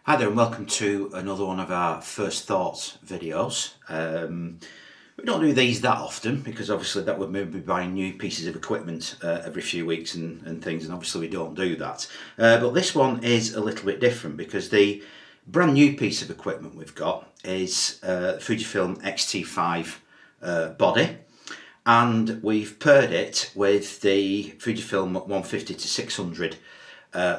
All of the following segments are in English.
Hi there and welcome to another one of our First Thoughts videos. We don't do these that often because obviously that would mean we'd be buying new pieces of equipment every few weeks and things, and obviously we don't do that. But this one is a little bit different because the brand new piece of equipment we've got is Fujifilm XT5 body, and we've paired it with the Fujifilm 150-600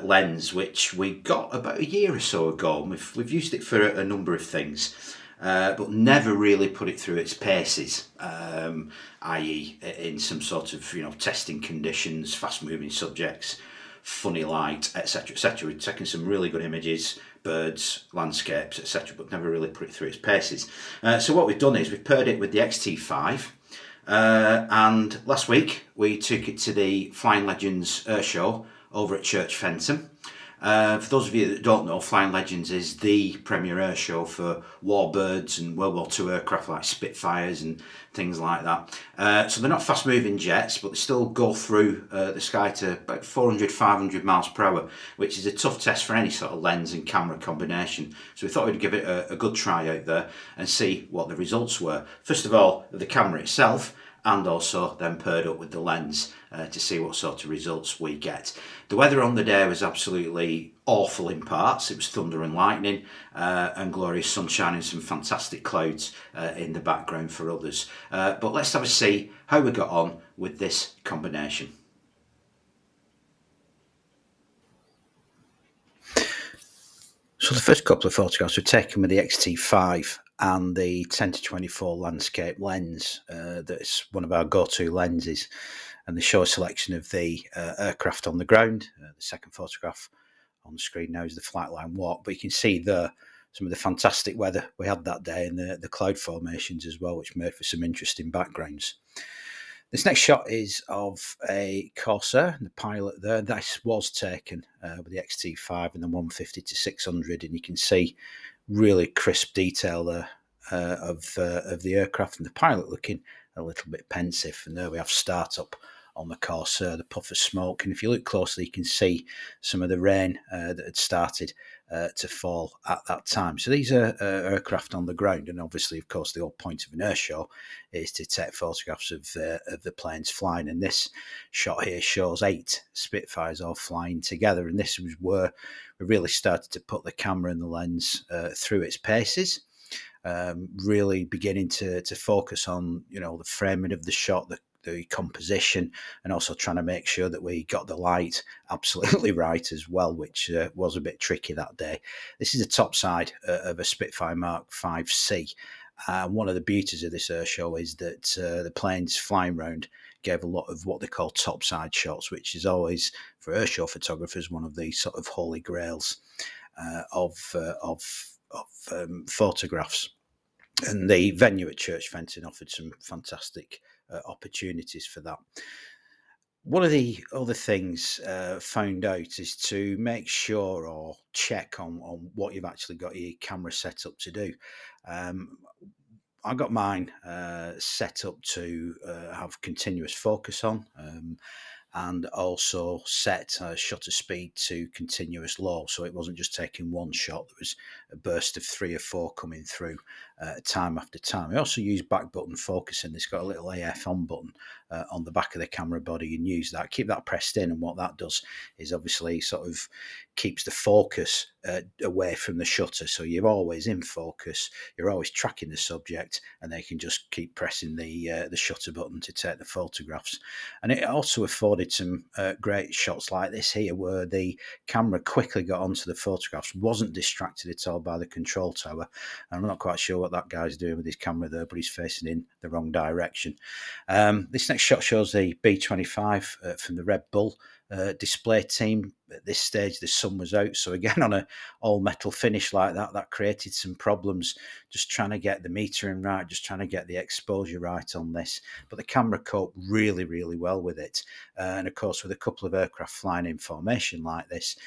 lens, which we got about a year or so ago. And we've used it for a number of things, but never really put it through its paces, i.e. in some sort of testing conditions, fast moving subjects, funny light, etc, etc. We've taken some really good images, birds, landscapes, etc, but never really put it through its paces. So what we've done is we've paired it with the XT5, and last week we took it to the Flying Legends airshow over at Church Fenton. For those of you that don't know, Flying Legends is the premier airshow for warbirds and World War II aircraft like Spitfires and things like that. So they're not fast moving jets, but they still go through the sky to about 400-500 miles per hour, which is a tough test for any sort of lens and camera combination. So we thought we'd give it a good try out there and see what the results were. First of all, the camera itself, and also then paired up with the lens to see what sort of results we get. The weather on the day was absolutely awful in parts. It was thunder and lightning and glorious sunshine and some fantastic clouds in the background for others. But let's have a see how we got on with this combination. So the first couple of photographs were taken with the XT5 and the 10-24 landscape lens. That's one of our go-to lenses, and they show a selection of the aircraft on the ground. The second photograph on the screen now is the flight line walk, but you can see there some of the fantastic weather we had that day and the cloud formations as well, which made for some interesting backgrounds. This next shot is of a Corsair, the pilot there. This was taken with the XT5 and the 150-600, and you can see really crisp detail there of the aircraft and the pilot looking a little bit pensive. And there we have startup on the Corsair, the puff of smoke. And if you look closely, you can see some of the rain that had started to fall at that time. So these are aircraft on the ground, and obviously, of course, the whole point of an airshow is to take photographs of the planes flying. And this shot here shows 8 Spitfires all flying together, and this was where we really started to put the camera and the lens through its paces. Really beginning to focus on the framing of the shot, the composition, and also trying to make sure that we got the light absolutely right as well, which was a bit tricky that day. This is the top side of a Spitfire Mark 5C. One of the beauties of this airshow is that the planes flying round gave a lot of what they call topside shots, which is always, for airshow photographers, one of the sort of holy grails of photographs. And the venue at Church Fenton offered some fantastic opportunities for that. One of the other things found out is to make sure or check on what you've actually got your camera set up to do. I got mine set up to have continuous focus on, and also set shutter speed to continuous low, so it wasn't just taking one shot. There was a burst of 3 or 4 coming through time after time. I also use back button focusing. It's got a little AF on button on the back of the camera body, and use that, keep that pressed in, and what that does is obviously sort of keeps the focus away from the shutter, so you're always in focus, you're always tracking the subject, and they can just keep pressing the shutter button to take the photographs. And it also afforded some great shots like this here, where the camera quickly got onto the photographs, wasn't distracted at all by the control tower. And I'm not quite sure what that guy's doing with his camera there, but he's facing in the wrong direction. This next shot shows the B25 from the Red Bull display team. At this stage, the sun was out, so again, on a all metal finish like that created some problems, just trying to get the metering right, just trying to get the exposure right on this. But the camera coped really, really well with it. And of course, with a couple of aircraft flying in formation like this,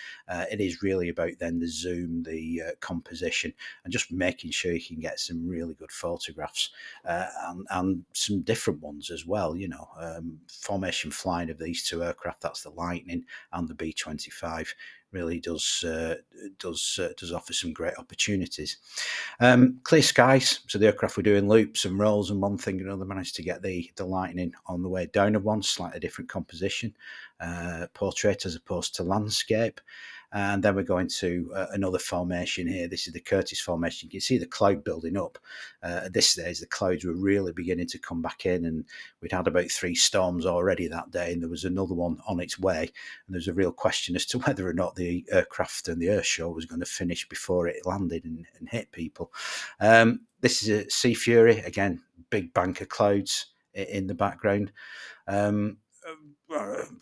it is really about then the zoom, the composition, and just making sure you can get some really good photographs and some different ones as well. Formation flying of these two aircraft, that's the Lightning and the B25, really does offer some great opportunities. Clear skies, so the aircraft were doing loops and rolls, and one thing and another managed to get the lightning on the way down of one, slightly different composition, portrait as opposed to landscape. And then we're going to another formation here. This is the Curtis formation. You can see the cloud building up. At this stage, the clouds were really beginning to come back in, and we'd had about 3 storms already that day, and there was another one on its way. And there's a real question as to whether or not the aircraft and the airshow was going to finish before it landed and hit people. This is a Sea Fury, again, big bank of clouds in the background.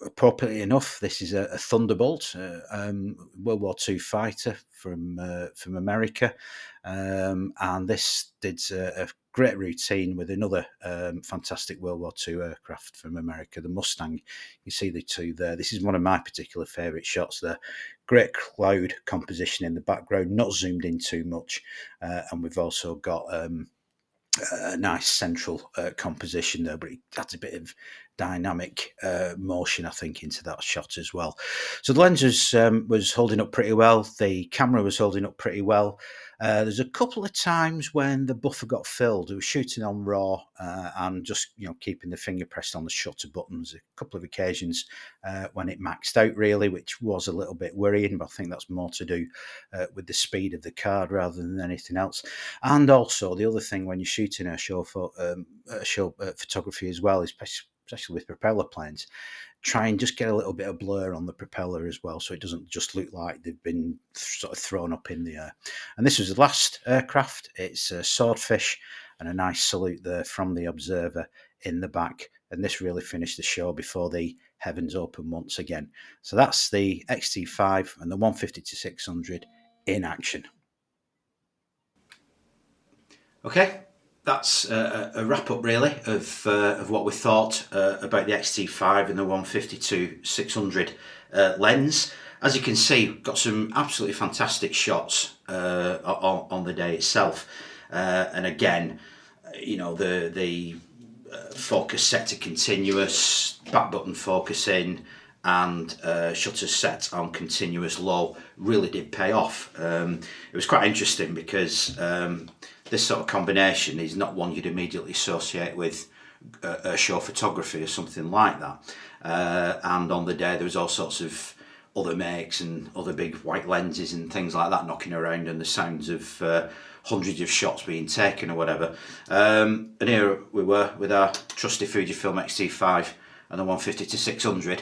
Appropriately enough, this is a Thunderbolt, World War II fighter from America, and this did a great routine with another fantastic World War II aircraft from America, the Mustang. You see the two there. This is one of my particular favourite shots there. Great cloud composition in the background, not zoomed in too much, and we've also got a nice central composition there, but it adds a bit of dynamic motion, I think, into that shot as well. So the lens was holding up pretty well. The camera was holding up pretty well. There's a couple of times when the buffer got filled. It was shooting on RAW and just keeping the finger pressed on the shutter buttons. A couple of occasions when it maxed out really, which was a little bit worrying. But I think that's more to do with the speed of the card rather than anything else. And also the other thing when you're shooting airshow photography as well, especially with propeller planes, try and just get a little bit of blur on the propeller as well, so it doesn't just look like they've been sort of thrown up in the air. And this was the last aircraft. It's a Swordfish, and a nice salute there from the observer in the back. And this really finished the show before the heavens open once again. So that's the XT5 and the 150-600 in action. Okay, that's a wrap up really of what we thought about the XT5 and the 150-600 lens. As you can see, got some absolutely fantastic shots on the day itself, and again, the focus set to continuous, back button focusing, and shutter set on continuous low really did pay off. It was quite interesting because this sort of combination is not one you'd immediately associate with airshow photography or something like that. And on the day there was all sorts of other makes and other big white lenses and things like that knocking around, and the sounds of hundreds of shots being taken or whatever. And here we were with our trusty Fujifilm XT5 and the 150-600.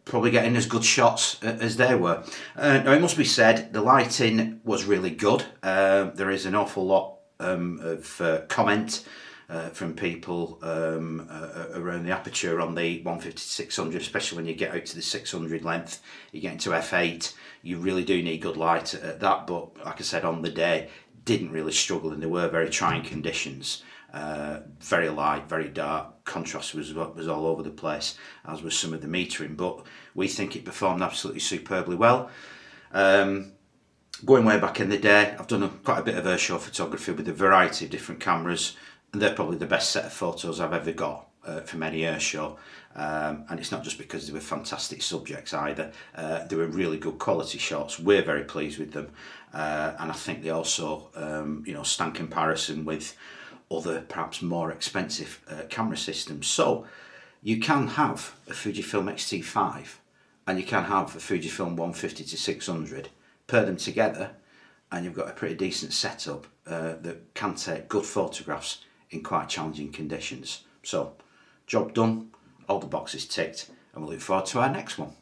Probably getting as good shots as they were. Now it must be said, the lighting was really good. There is an awful lot of comment from people around the aperture on the 150-600, especially when you get out to the 600 length. You get into f8, you really do need good light at that, but like I said, on the day, didn't really struggle, and there were very trying conditions. Very light, very dark, contrast was all over the place, as was some of the metering, but we think it performed absolutely superbly well. Going way back in the day, I've done quite a bit of airshow photography with a variety of different cameras, and they're probably the best set of photos I've ever got from any airshow. And it's not just because they were fantastic subjects either. They were really good quality shots. We're very pleased with them, and I think they also stand comparison with other perhaps more expensive camera systems. So you can have a Fujifilm XT5 and you can have a Fujifilm 150-600, pair them together and you've got a pretty decent setup that can take good photographs in quite challenging conditions. So job done, all the boxes ticked, and we look forward to our next one.